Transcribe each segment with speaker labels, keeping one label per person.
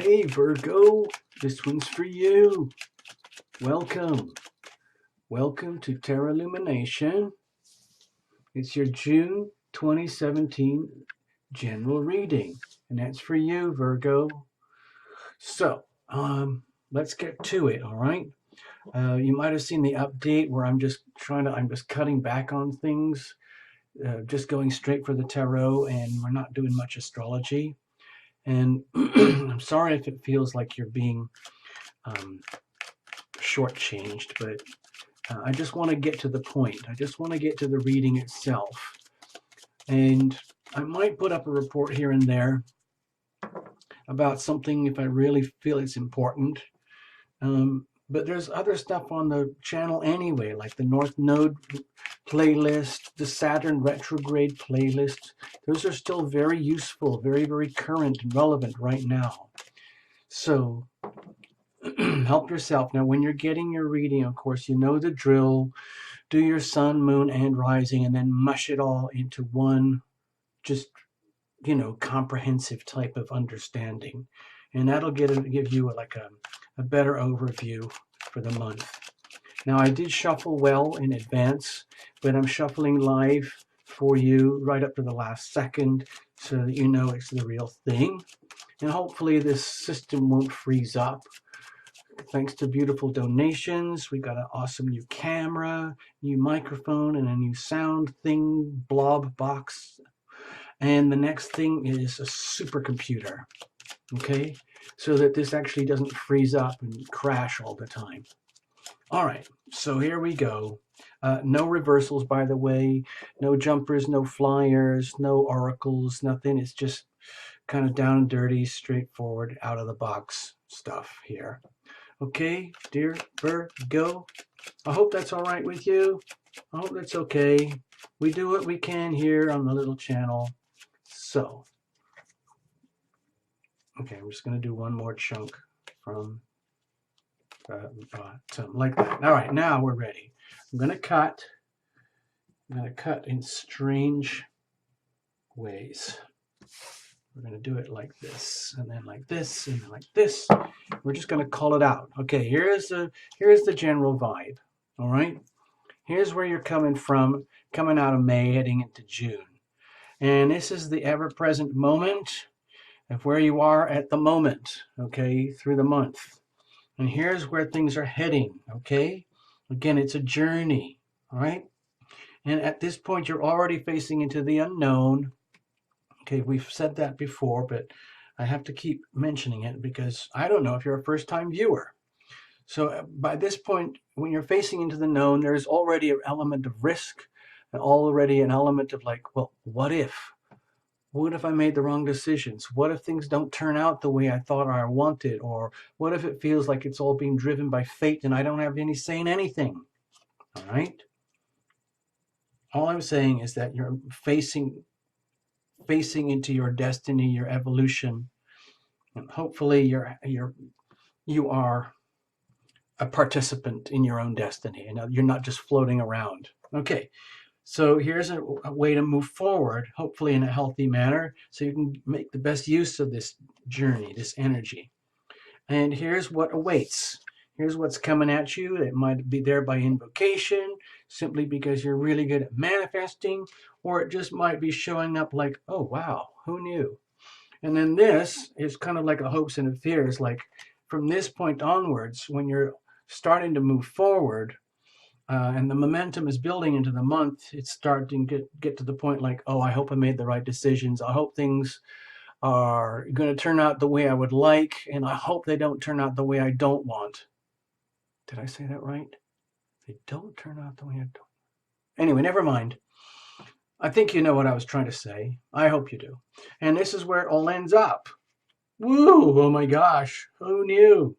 Speaker 1: Hey Virgo, this one's for you. Welcome. Welcome to Terra Lumination. It's your June 2017 general reading, and that's for you, Virgo. So, let's get to it, all right? You might have seen the update where I'm just cutting back on things, just going straight for the tarot, and we're not doing much astrology. And I'm sorry if it feels like you're being shortchanged, but I just want to get to the point. I just want to get to the reading itself. And I might put up a report here and there about something if I really feel it's important. But there's other stuff on the channel anyway, like the North Node playlist, the Saturn retrograde playlist. Those are still very useful, very, very current and relevant right now. So help yourself. Now, when you're getting your reading, of course, you know the drill. Do your sun, moon, and rising, and then mush it all into one, just, comprehensive type of understanding. And that'll give you like a better overview for the month. Now, I did shuffle well in advance, but I'm shuffling live for you right up to the last second so that you know it's the real thing. And hopefully this system won't freeze up. Thanks to beautiful donations, we got an awesome new camera, new microphone, and a new sound thing, blob box. And the next thing is a supercomputer, okay? So that this actually doesn't freeze up and crash all the time. All right, so here we go. No reversals, by the way. No jumpers, no flyers, no oracles, nothing. It's just kind of down and dirty, straightforward, out of the box stuff here. Okay, dear Virgo, I hope that's all right with you. I hope that's okay. We do what we can here on the little channel. So, okay, I'm just going to do one more chunk from like that. All right, now we're ready. I'm going to cut. I'm going to cut in strange ways. We're going to do it like this, and then like this, and then like this. We're just going to call it out. Okay, here's the general vibe. All right, here's where you're coming from, coming out of May, heading into June, and this is the ever-present moment of where you are at the moment. Okay, through the month, and here's where things are heading. Okay, again, it's a journey. All right, and at this point, you're already facing into the unknown. Okay, we've said that before, but I have to keep mentioning it because I don't know if you're a first-time viewer. So by this point, when you're facing into the known, there's already an element of risk, and already an element of like, well, what if? What if I made the wrong decisions? What if things don't turn out the way I thought or I wanted? Or what if it feels like it's all being driven by fate and I don't have any say in anything? All right? All I'm saying is that you're facing into your destiny, your evolution, and hopefully you are a participant in your own destiny, and you're not just floating around. Okay, so here's a way to move forward, hopefully in a healthy manner, so you can make the best use of this journey, this energy. And here's what awaits. Here's what's coming at you. It might be there by invocation, simply because you're really good at manifesting, or it just might be showing up like, oh, wow, who knew? And then this is kind of like a hopes and a fears. Like from this point onwards, when you're starting to move forward and the momentum is building into the month, it's starting to get to the point like, oh, I hope I made the right decisions. I hope things are going to turn out the way I would like, and I hope they don't turn out the way I don't want. Did I say that right? They don't turn out the way I don't. Anyway, never mind. I think you know what I was trying to say. I hope you do. And this is where it all ends up. Woo! Oh my gosh, who knew?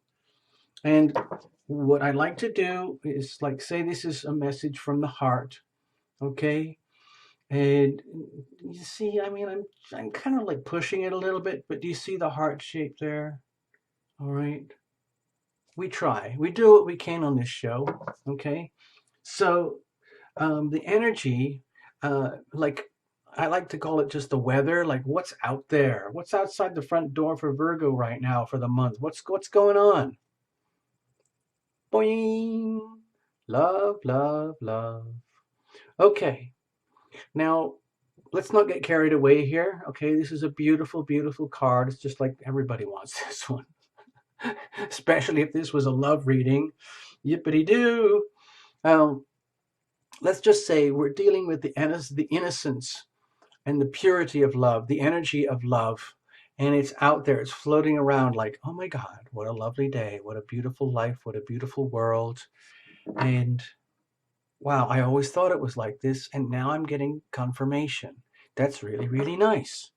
Speaker 1: And what I like to do is like say this is a message from the heart, okay? And you see, I mean, I'm kind of like pushing it a little bit, but do you see the heart shape there? All right. We try. We do what we can on this show, okay? So the energy, like I like to call it just the weather, like what's out there, what's outside the front door for Virgo right now for the month, what's going on. Boing. Love, love, love. Okay, now let's not get carried away here. Okay, this is a beautiful, beautiful card. It's just like everybody wants this one, especially if this was a love reading. Yippity doo. Um, let's just say we're dealing with the innocence and the purity of love, the energy of love. And it's out there, it's floating around like, oh my God, what a lovely day, what a beautiful life, what a beautiful world. And wow, I always thought it was like this. And now I'm getting confirmation. That's really, really nice,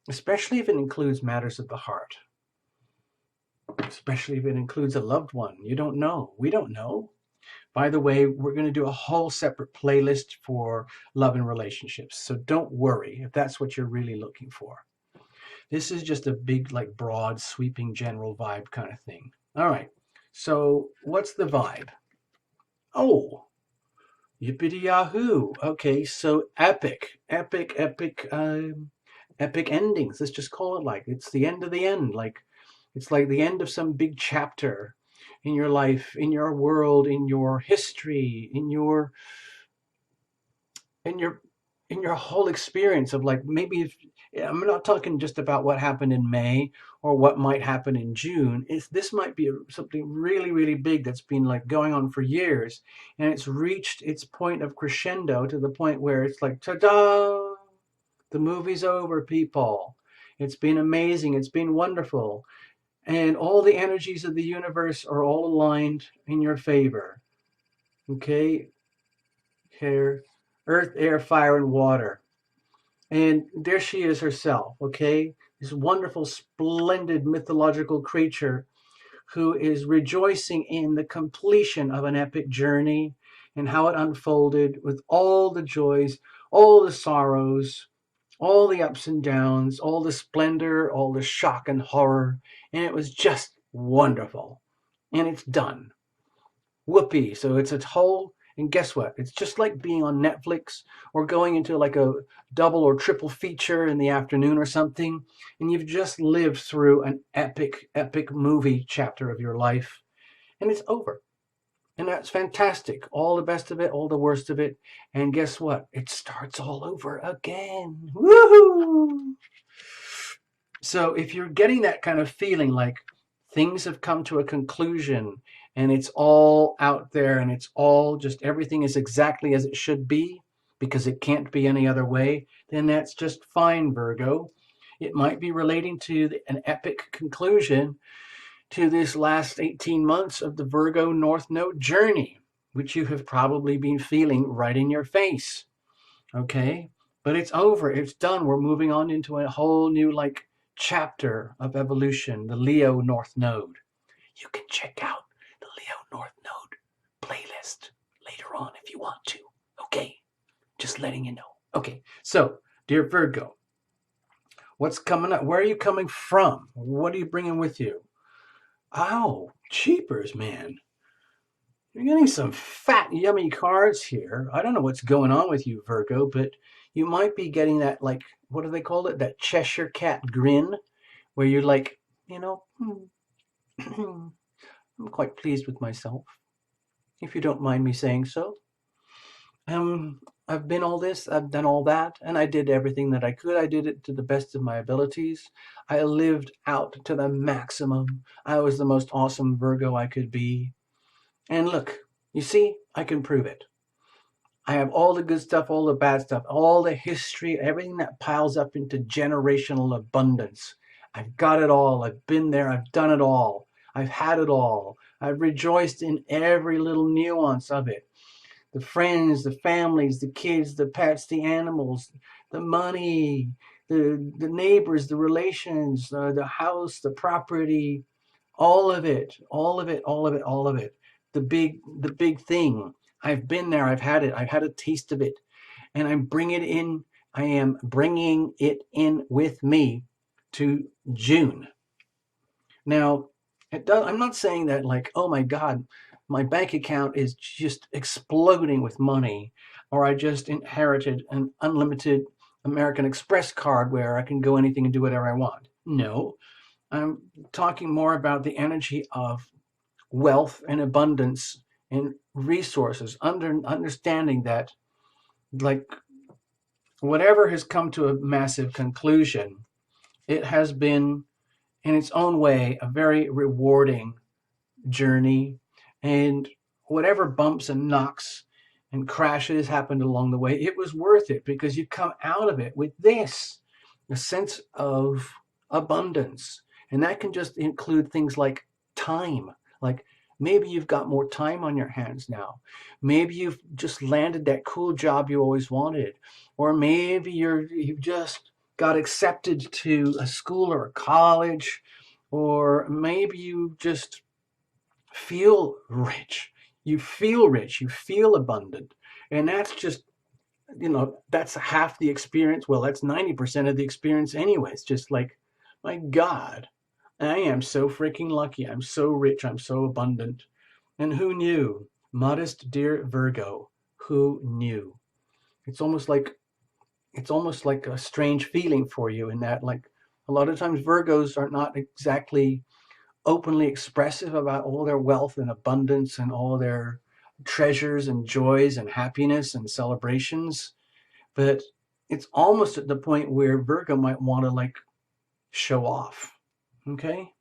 Speaker 1: especially if it includes matters of the heart, especially if it includes a loved one. You don't know. We don't know. By the way, we're going to do a whole separate playlist for love and relationships. So don't worry if that's what you're really looking for. This is just a big, like broad, sweeping, general vibe kind of thing. All right. So what's the vibe? Oh, yippity yahoo. Okay. So epic endings. Let's just call it like it's the end of the end. Like it's like the end of some big chapter in your life, in your world, in your history, in your in your whole experience of like maybe if I'm not talking just about what happened in May or what might happen in June. This might be something really, really big that's been like going on for years, and it's reached its point of crescendo to the point where it's like ta-da, the movie's over, people. It's been amazing, it's been wonderful, and all the energies of the universe are all aligned in your favor. Okay, here, earth, air, fire, and water. And there she is herself, okay? This wonderful, splendid mythological creature who is rejoicing in the completion of an epic journey and how it unfolded with all the joys, all the sorrows, all the ups and downs, all the splendor, all the shock and horror. And it was just wonderful. And it's done. Whoopee. So it's a whole, and guess what? It's just like being on Netflix or going into like a double or triple feature in the afternoon or something, and you've just lived through an epic, epic movie chapter of your life, and it's over. And that's fantastic. All the best of it, all the worst of it. And guess what? It starts all over again. Woohoo! So if you're getting that kind of feeling like things have come to a conclusion and it's all out there and it's all just everything is exactly as it should be because it can't be any other way, then that's just fine, Virgo. It might be relating to an epic conclusion to this last 18 months of the Virgo North Node journey, which you have probably been feeling right in your face. Okay? But it's over. It's done. We're moving on into a whole new like chapter of evolution, the Leo North Node. You can check out the Leo North Node playlist later on if you want to. Okay? Just letting you know. Okay. So, dear Virgo, what's coming up? Where are you coming from? What are you bringing with you? Oh, cheapers, man. You're getting some fat, yummy cards here. I don't know what's going on with you, Virgo, but you might be getting that, like, what do they call it? That Cheshire cat grin, where you're like, you know, I'm quite pleased with myself, if you don't mind me saying so. I've been all this, I've done all that, and I did everything that I could. I did it to the best of my abilities. I lived out to the maximum. I was the most awesome Virgo I could be. And look, you see, I can prove it. I have all the good stuff, all the bad stuff, all the history, everything that piles up into generational abundance. I've got it all. I've been there. I've done it all. I've had it all. I've rejoiced in every little nuance of it. The friends, the families, the kids, the pets, the animals, the money, the neighbors, the relations, the house, the property, all of it, all of it, all of it, all of it. The big thing. I've been there. I've had it. I've had a taste of it, and I'm bringing it in. I am bringing it in with me to June. Now, I'm not saying that like, oh my God, my bank account is just exploding with money, or I just inherited an unlimited American Express card where I can go anything and do whatever I want. No, I'm talking more about the energy of wealth and abundance and resources, understanding that, like, whatever has come to a massive conclusion, it has been in its own way a very rewarding journey. And whatever bumps and knocks and crashes happened along the way, it was worth it because you come out of it with this, a sense of abundance. And that can just include things like time. Like, maybe you've got more time on your hands now. Maybe you've just landed that cool job you always wanted. Or maybe you've just got accepted to a school or a college. Or maybe you just feel rich. You feel rich. You feel abundant. And that's just, that's half the experience. Well, that's 90% of the experience anyways. Just like, my God, I am so freaking lucky. I'm so rich. I'm so abundant. And who knew? Modest dear Virgo, who knew? It's almost like a strange feeling for you in that, like, a lot of times Virgos are not exactly openly expressive about all their wealth and abundance and all their treasures and joys and happiness and celebrations. But it's almost at the point where Virgo might want to, like, show off. Okay?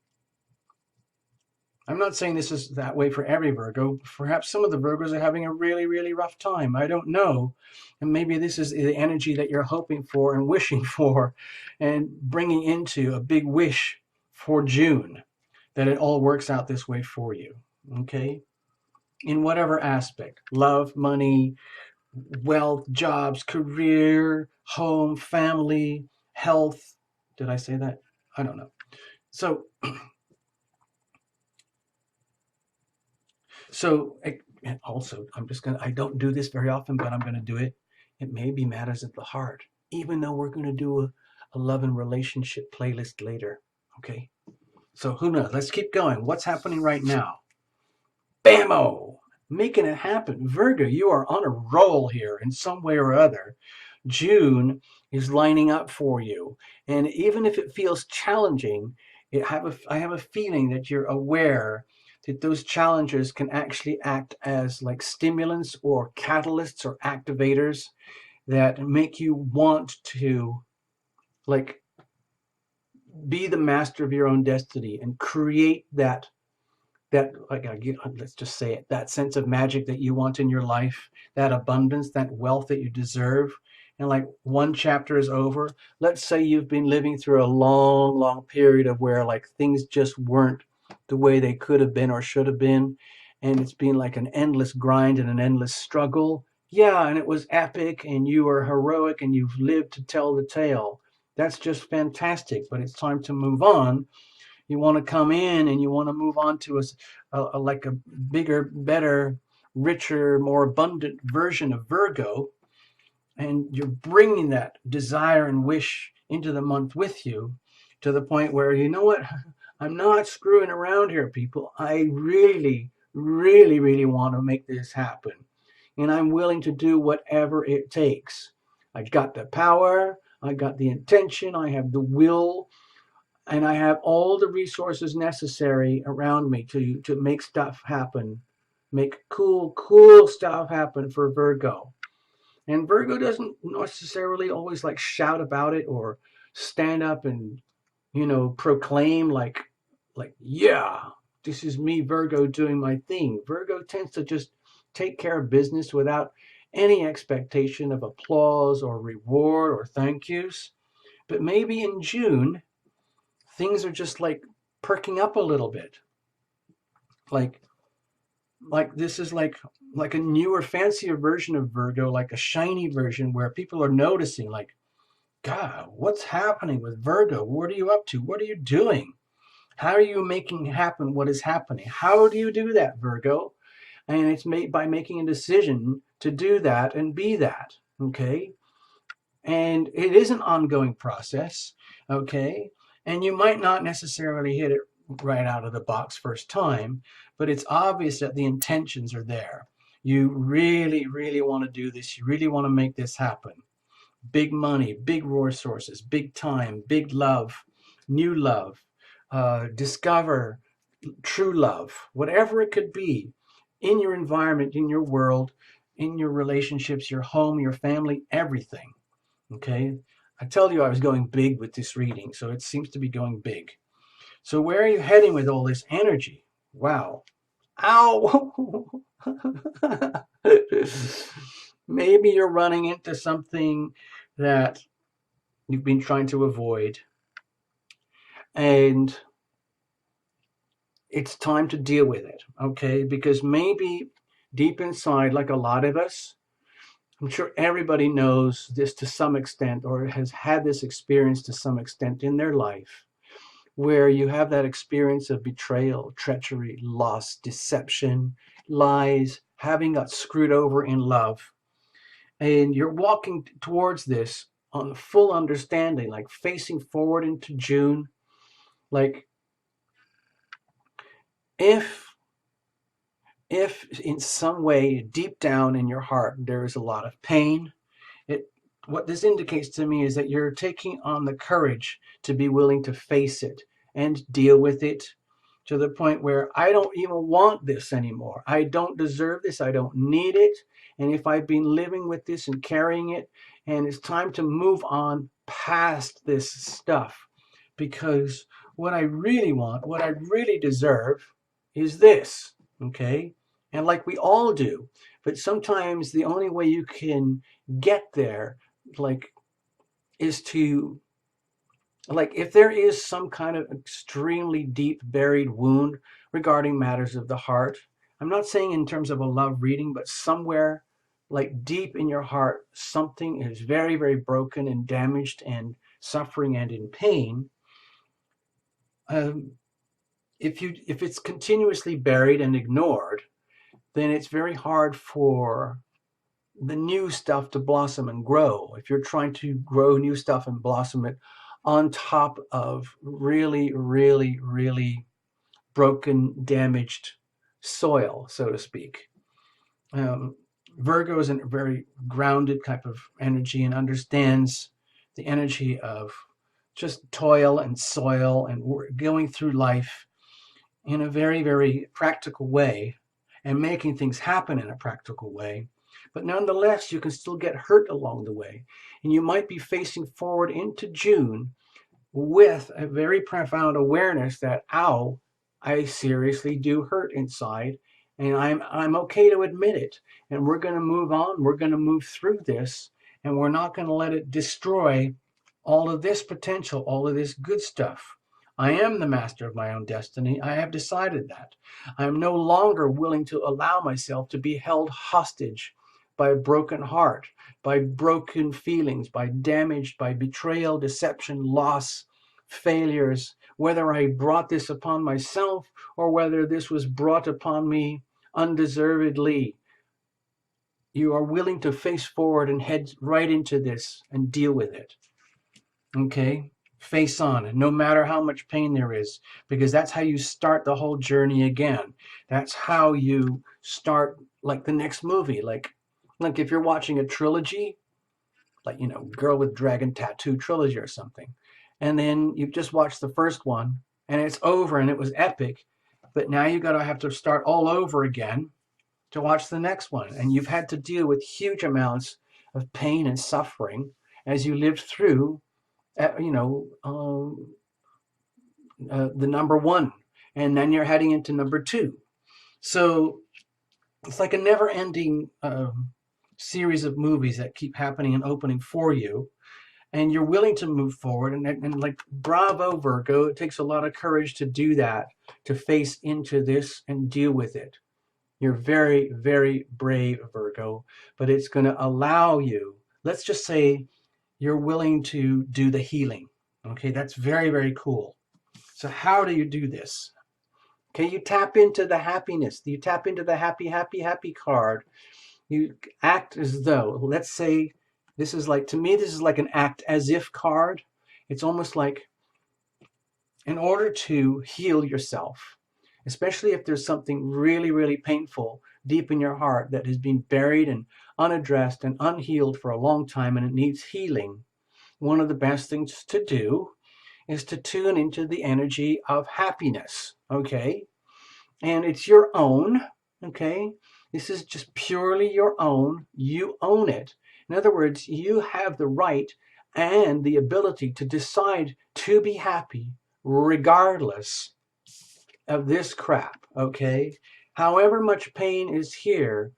Speaker 1: I'm not saying this is that way for every Virgo. Perhaps some of the Virgos are having a really, really rough time. I don't know. And maybe this is the energy that you're hoping for and wishing for and bringing into a big wish for June, that it all works out this way for you. Okay? In whatever aspect, love, money, wealth, jobs, career, home, family, health. Did I say that? I don't know. So, and also, I don't do this very often, but I'm going to do it. It may be matters of the heart, even though we're going to do a love and relationship playlist later. Okay? So, who knows? Let's keep going. What's happening right now? Bammo! Making it happen. Virgo, you are on a roll here in some way or other. June is lining up for you. And even if it feels challenging, I have a feeling that you're aware that those challenges can actually act as like stimulants or catalysts or activators that make you want to, like, be the master of your own destiny and create that, like, let's just say it, that sense of magic that you want in your life, that abundance, that wealth that you deserve. And like, one chapter is over. Let's say you've been living through a long, long period of where, like, things just weren't the way they could have been or should have been. And it's been like an endless grind and an endless struggle. Yeah, and it was epic and you were heroic and you've lived to tell the tale. That's just fantastic, but it's time to move on. You want to come in and you want to move on to like a bigger, better, richer, more abundant version of Virgo, and you're bringing that desire and wish into the month with you, to the point where, you know what, I'm not screwing around here, people. I really, really, really want to make this happen, and I'm willing to do whatever it takes. I got the power, I got the intention, I have the will, and I have all the resources necessary around me to make stuff happen, make cool stuff happen for Virgo. And Virgo doesn't necessarily always, like, shout about it or stand up and, proclaim, like, yeah, this is me, Virgo, doing my thing. Virgo tends to just take care of business without any expectation of applause or reward or thank yous. But maybe in June, things are just, like, perking up a little bit. Like this is like a newer, fancier version of Virgo, like a shiny version where people are noticing, like, God, what's happening with Virgo? What are you up to? What are you doing? How are you making happen what is happening? How do you do that, Virgo? And it's made by making a decision to do that and be that. Okay? And it is an ongoing process, okay? And you might not necessarily hit it right out of the box first time, but it's obvious that the intentions are there. You really, really want to do this. You really want to make this happen. big money, big resources, big time, big love, new love, discover true love, whatever it could be in your environment, in your world, in your relationships, your home, your family, everything. Okay. I told you I was going big with this reading, so it seems to be going big. So where are you heading with all this energy? Wow. Ow. Maybe you're running into something that you've been trying to avoid, and it's time to deal with it, okay? Because maybe deep inside, like a lot of us, I'm sure everybody knows this to some extent or has had this experience to some extent in their life, where you have that experience of betrayal, treachery, loss, deception, lies, having got screwed over in love. And you're walking towards this on full understanding, like facing forward into June. Like if if in some way deep down in your heart there is a lot of pain, it what this indicates to me is that you're taking on the courage to be willing to face it and deal with it to the point where I don't even want this anymore. I don't deserve this. I don't need it. And if I've been living with this and carrying it, and it's time to move on past this stuff, because what I really want, what I really deserve is this. Okay. And like we all do, but sometimes the only way you can get there, like, is to, like, if there is some kind of extremely deep buried wound regarding matters of the heart, I'm not saying in terms of a love reading, but somewhere like deep in your heart something is very, very broken and damaged and suffering and in pain. um, if it's continuously buried and ignored, then it's very hard for the new stuff to blossom and grow. If you're trying to grow new stuff and blossom it on top of really, really, really broken, damaged soil, so to speak. Um, Virgo is a very grounded type of energy and understands the energy of just toil and soil and going through life in a very, very practical way and making things happen in a practical way. But nonetheless, you can still get hurt along the way. And you might be facing forward into June with a very profound awareness that, ow, I seriously do hurt inside. And I'm okay to admit it. And we're going to move on. We're going to move through this. And we're not going to let it destroy all of this potential, all of this good stuff. I am the master of my own destiny. I have decided that. I am no longer willing to allow myself to be held hostage by a broken heart, by broken feelings, by damage, by betrayal, deception, loss, failures, whether I brought this upon myself or whether this was brought upon me undeservedly. You are willing to face forward and head right into this and deal with it. Okay? Face on, no matter how much pain there is, because that's how you start the whole journey again. That's how you start, like, the next movie. Like if you're watching a trilogy, like, Girl with Dragon Tattoo trilogy or something, and then you've just watched the first one and it's over and it was epic, but now you gotta have to start all over again to watch the next one, and you've had to deal with huge amounts of pain and suffering as you lived through the number one, and then you're heading into number two. So it's like a never-ending series of movies that keep happening and opening for you, and you're willing to move forward. And like, bravo, Virgo! It takes a lot of courage to do that, to face into this and deal with it. You're very, very brave, Virgo, but it's going to allow you. Let's just say you're willing to do the healing. Okay, that's very, very cool. So how do you do this? Okay, you tap into the happiness. You tap into the happy, happy, happy card. You act as though, let's say, this is like, to me, this is like an act as if card. It's almost like, in order to heal yourself, especially if there's something really, really painful deep in your heart that has been buried and unaddressed and unhealed for a long time and it needs healing. One of the best things to do is to tune into the energy of happiness, okay? And it's your own, okay? This is just purely your own. You own it. In other words, you have the right and the ability to decide to be happy regardless of this crap, okay? However much pain is here,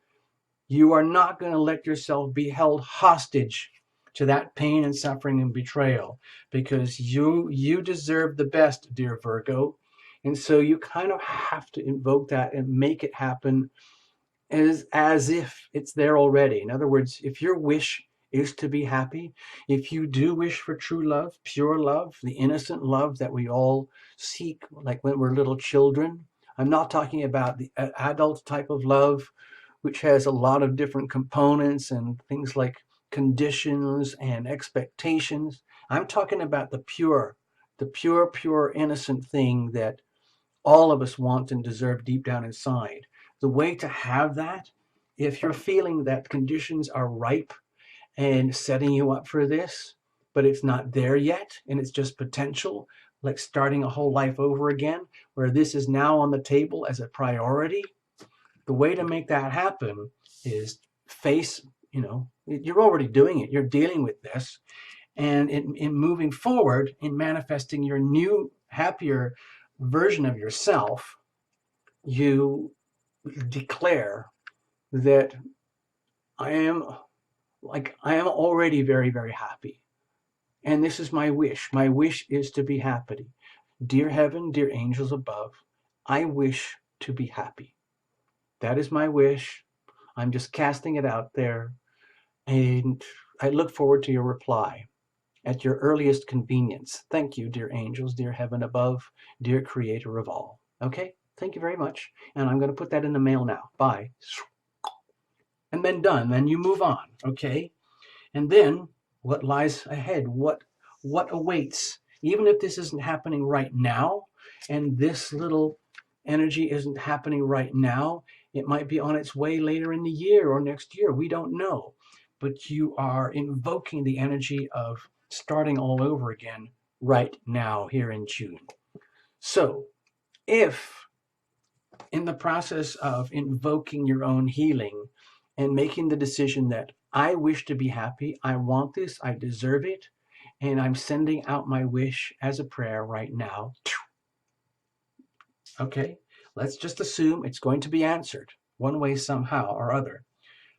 Speaker 1: you are not going to let yourself be held hostage to that pain and suffering and betrayal, because you deserve the best, dear Virgo. And so you kind of have to invoke that and make it happen as if it's there already. In other words, if your wish is to be happy, if you do wish for true love, pure love, the innocent love that we all seek, like when we're little children, I'm not talking about the adult type of love, which has a lot of different components and things like conditions and expectations. I'm talking about the pure, innocent thing that all of us want and deserve deep down inside. The way to have that, if you're feeling that conditions are ripe and setting you up for this, but it's not there yet and it's just potential, like starting a whole life over again, where this is now on the table as a priority, the way to make that happen is face, you're already doing it. You're dealing with this. And in moving forward, in manifesting your new, happier version of yourself, you declare that I am I am already very, very happy. And this is my wish. My wish is to be happy. Dear heaven, dear angels above, I wish to be happy. That is my wish. I'm just casting it out there. And I look forward to your reply at your earliest convenience. Thank you, dear angels, dear heaven above, dear creator of all. Okay? Thank you very much. And I'm going to put that in the mail now. Bye. And then done. Then you move on. Okay? And then what lies ahead? What awaits? Even if this isn't happening right now, and this little energy isn't happening right now, it might be on its way later in the year or next year. We don't know. But you are invoking the energy of starting all over again right now, here in June. So, if in the process of invoking your own healing and making the decision that I wish to be happy, I want this, I deserve it, and I'm sending out my wish as a prayer right now. Okay, let's just assume it's going to be answered one way, somehow or other.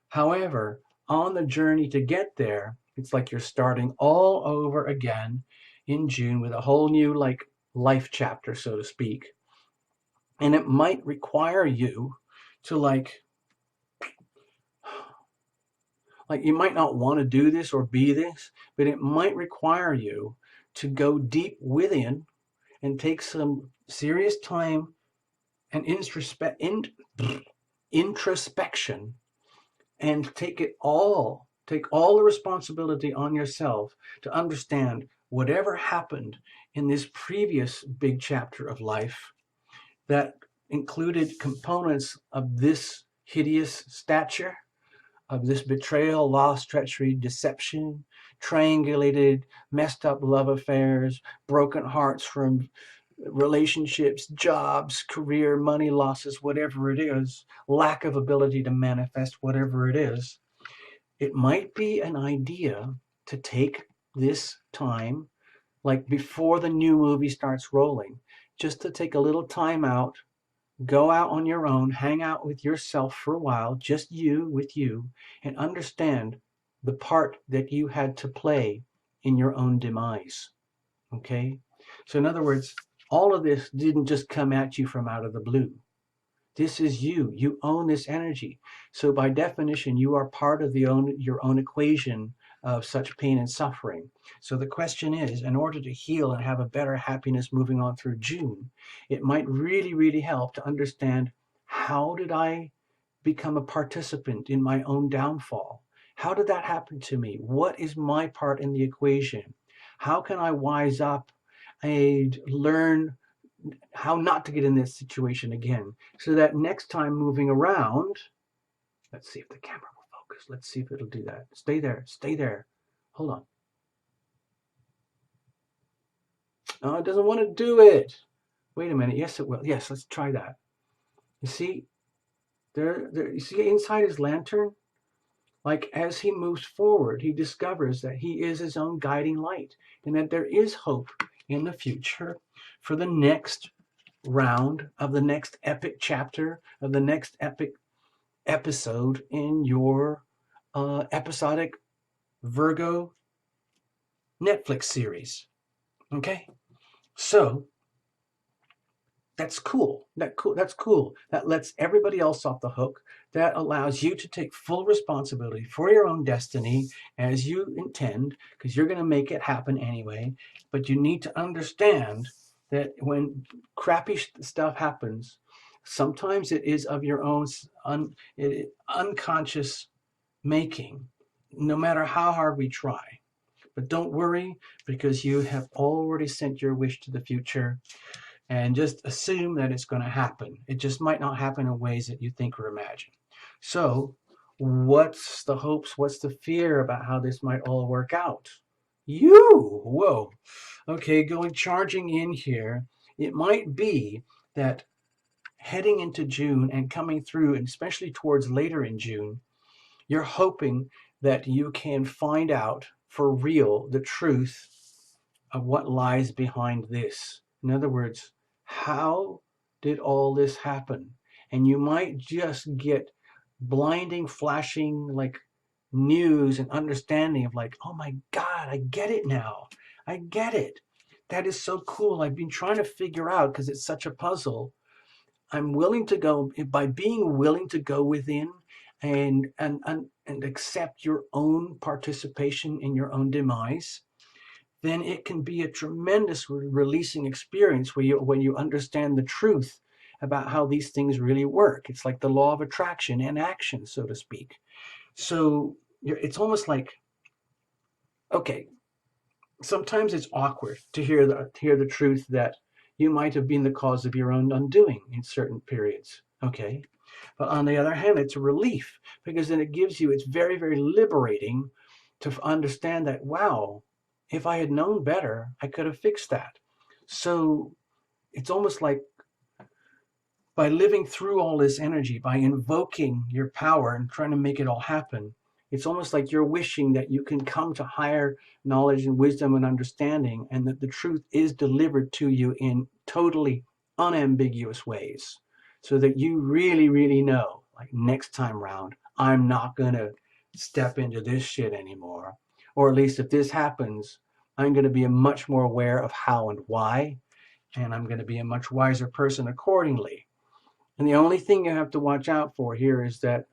Speaker 1: However, on the journey to get there, it's like you're starting all over again in June with a whole new life chapter, so to speak. And it might require you to you might not want to do this or be this, but it might require you to go deep within and take some serious time and introspection, and take all the responsibility on yourself to understand whatever happened in this previous big chapter of life that included components of this hideous stature, of this betrayal, loss, treachery, deception, triangulated, messed up love affairs, broken hearts from relationships, jobs, career, money losses, whatever it is, lack of ability to manifest, whatever it is. It might be an idea to take this time, like before the new movie starts rolling, just to take a little time out, go out on your own, hang out with yourself for a while, just you with you, and understand the part that you had to play in your own demise. Okay? So, in other words, all of this didn't just come at you from out of the blue. This is you. You own this energy. So, by definition, you are part of your own equation of such pain and suffering. So, the question is, in order to heal and have a better happiness moving on through June, it might really, really help to understand, how did I become a participant in my own downfall? How did that happen to me? What is my part in the equation? How can I wise up and learn how not to get in this situation again, so that next time moving around, let's see if the camera will focus. Let's see if it'll do that. Stay there. Stay there. Hold on. Oh, it doesn't want to do it. Wait a minute. Yes, it will. Yes, let's try that. You see, you see inside his lantern? Like as he moves forward, he discovers that he is his own guiding light and that there is hope in the future for the next round of the next epic chapter of the next epic episode in your episodic Virgo Netflix series. Okay? So that's cool. That's cool. That lets everybody else off the hook. That allows you to take full responsibility for your own destiny as you intend, because you're going to make it happen anyway. But you need to understand that when crappy stuff happens, sometimes it is of your own unconscious making, no matter how hard we try. But don't worry, because you have already sent your wish to the future, and just assume that it's going to happen. It just might not happen in ways that you think or imagine. So, what's the hopes? What's the fear about how this might all work out? Whoa. Okay, going charging in here. It might be that heading into June and coming through, and especially towards later in June, you're hoping that you can find out for real the truth of what lies behind this. In other words, how did all this happen? And you might just get blinding, flashing like news and understanding of like, oh my God, I get it now. I get it. That is so cool. I've been trying to figure out because it's such a puzzle. I'm willing to go by being willing to go within and accept your own participation in your own demise. Then it can be a tremendous releasing experience when you understand the truth about how these things really work. It's like the law of attraction in action, so to speak. So it's almost like, okay, sometimes it's awkward to hear the truth that you might have been the cause of your own undoing in certain periods. Okay. But on the other hand, it's a relief, because then it's very, very liberating to understand that, wow, if I had known better, I could have fixed that. So it's almost like by living through all this energy, by invoking your power and trying to make it all happen, it's almost like you're wishing that you can come to higher knowledge and wisdom and understanding, and that the truth is delivered to you in totally unambiguous ways, so that you really, really know, like next time round, I'm not going to step into this shit anymore. Or at least if this happens, I'm going to be much more aware of how and why, and I'm going to be a much wiser person accordingly. And the only thing you have to watch out for here is that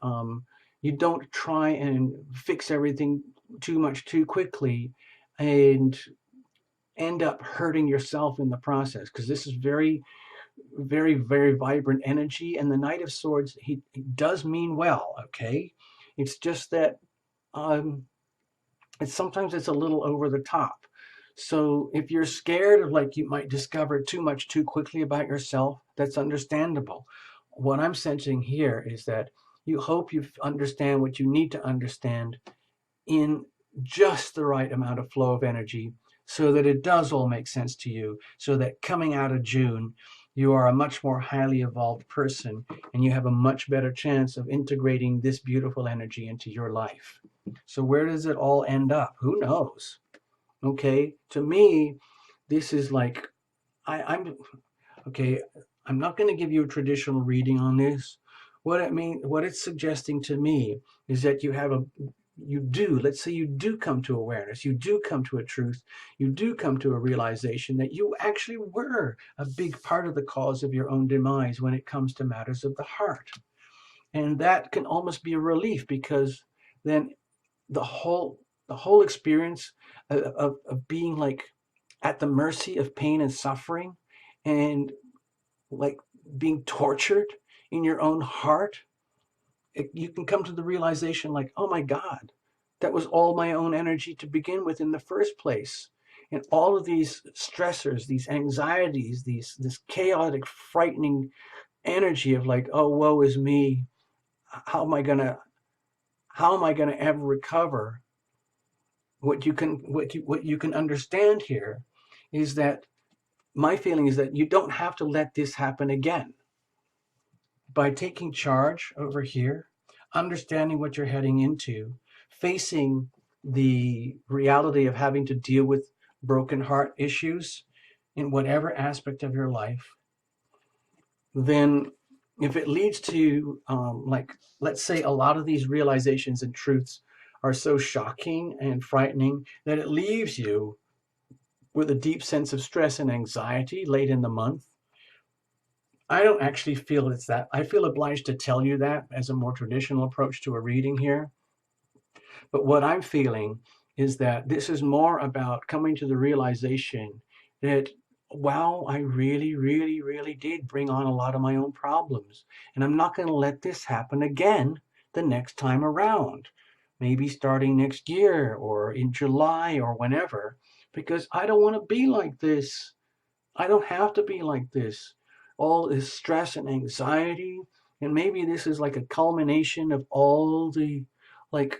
Speaker 1: you don't try and fix everything too much too quickly and end up hurting yourself in the process, because this is very, very, very vibrant energy. And the Knight of Swords, he does mean well, okay? It's just that sometimes it's a little over the top. So if you're scared of like you might discover too much too quickly about yourself, that's understandable. What I'm sensing here is that you hope you understand what you need to understand in just the right amount of flow of energy, so that it does all make sense to you, so that coming out of June, you are a much more highly evolved person, and you have a much better chance of integrating this beautiful energy into your life. So where does it all end up? Who knows? Okay, to me, this is like, I'm okay. I'm not going to give you a traditional reading on this. What it's suggesting to me is that let's say you do come to awareness, you do come to a truth, you do come to a realization that you actually were a big part of the cause of your own demise when it comes to matters of the heart. And that can almost be a relief, because then the whole experience of being like at the mercy of pain and suffering, and like being tortured in your own heart, you can come to the realization like, oh my God, that was all my own energy to begin with in the first place. And all of these stressors, these anxieties, this chaotic, frightening energy of like, oh, woe is me. How am I gonna ever recover? What you can understand here is that my feeling is that you don't have to let this happen again. By taking charge over here, understanding what you're heading into, facing the reality of having to deal with broken heart issues in whatever aspect of your life, then if it leads to, like, let's say a lot of these realizations and truths are so shocking and frightening that it leaves you with a deep sense of stress and anxiety late in the month, I don't actually feel it's that. I feel obliged to tell you that as a more traditional approach to a reading here. But what I'm feeling is that this is more about coming to the realization that, wow, I really, really, really did bring on a lot of my own problems. And I'm not going to let this happen again the next time around. Maybe starting next year or in July or whenever, because I don't want to be like this. I don't have to be like this. All this stress and anxiety, and maybe this is like a culmination of all the, like,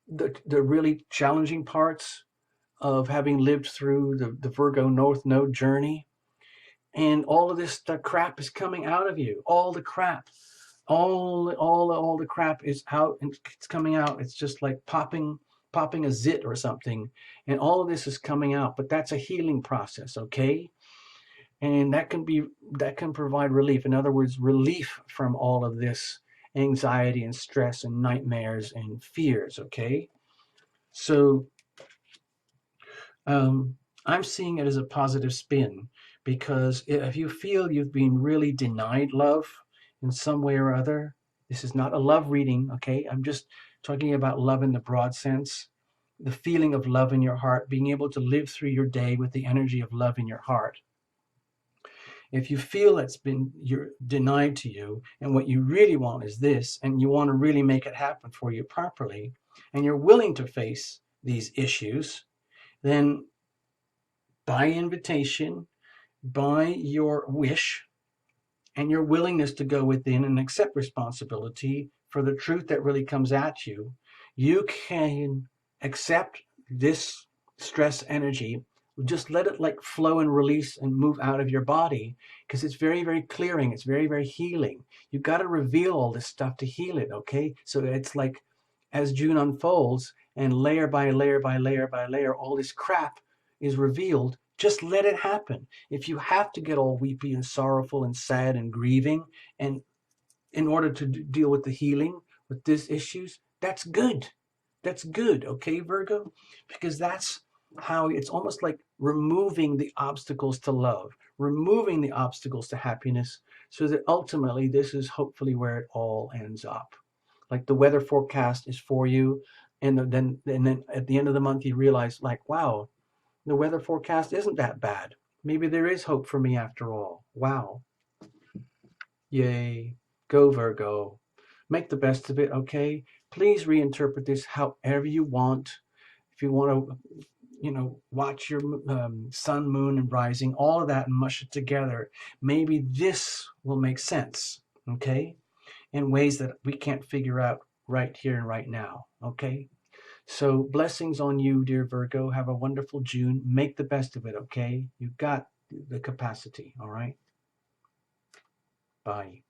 Speaker 1: the really challenging parts of having lived through the Virgo North Node journey. And all of this the crap is coming out of you. All the crap. All the crap is out and it's coming out. It's just like popping a zit or something. And all of this is coming out. But that's a healing process, okay? And that can provide relief. In other words, relief from all of this anxiety and stress and nightmares and fears, okay? So I'm seeing it as a positive spin, because if you feel you've been really denied love in some way or other, this is not a love reading, okay? I'm just talking about love in the broad sense, the feeling of love in your heart, being able to live through your day with the energy of love in your heart. If you feel you're denied to you, and what you really want is this, and you want to really make it happen for you properly, and you're willing to face these issues, then by invitation, by your wish, and your willingness to go within and accept responsibility for the truth that really comes at you, you can accept this stress energy. Just let it like flow and release and move out of your body, because it's very, very clearing. It's very, very healing. You've got to reveal all this stuff to heal it, okay? So it's like as June unfolds and layer by layer by layer by layer, all this crap is revealed. Just let it happen. If you have to get all weepy and sorrowful and sad and grieving, and in order to deal with the healing with these issues, that's good. That's good, okay, Virgo? Because that's how it's almost like removing the obstacles to love, removing the obstacles to happiness, so that ultimately this is hopefully where it all ends up. Like the weather forecast is for you, and then at the end of the month you realize, like, wow, the weather forecast isn't that bad. Maybe there is hope for me after all. Wow. Yay. Go, Virgo. Make the best of it, okay? Please reinterpret this however you want. If you want to, watch your sun, moon, and rising, all of that, and mush it together, maybe this will make sense, okay? In ways that we can't figure out right here and right now, okay? So blessings on you, dear Virgo. Have a wonderful June. Make the best of it, okay? You've got the capacity, all right? Bye.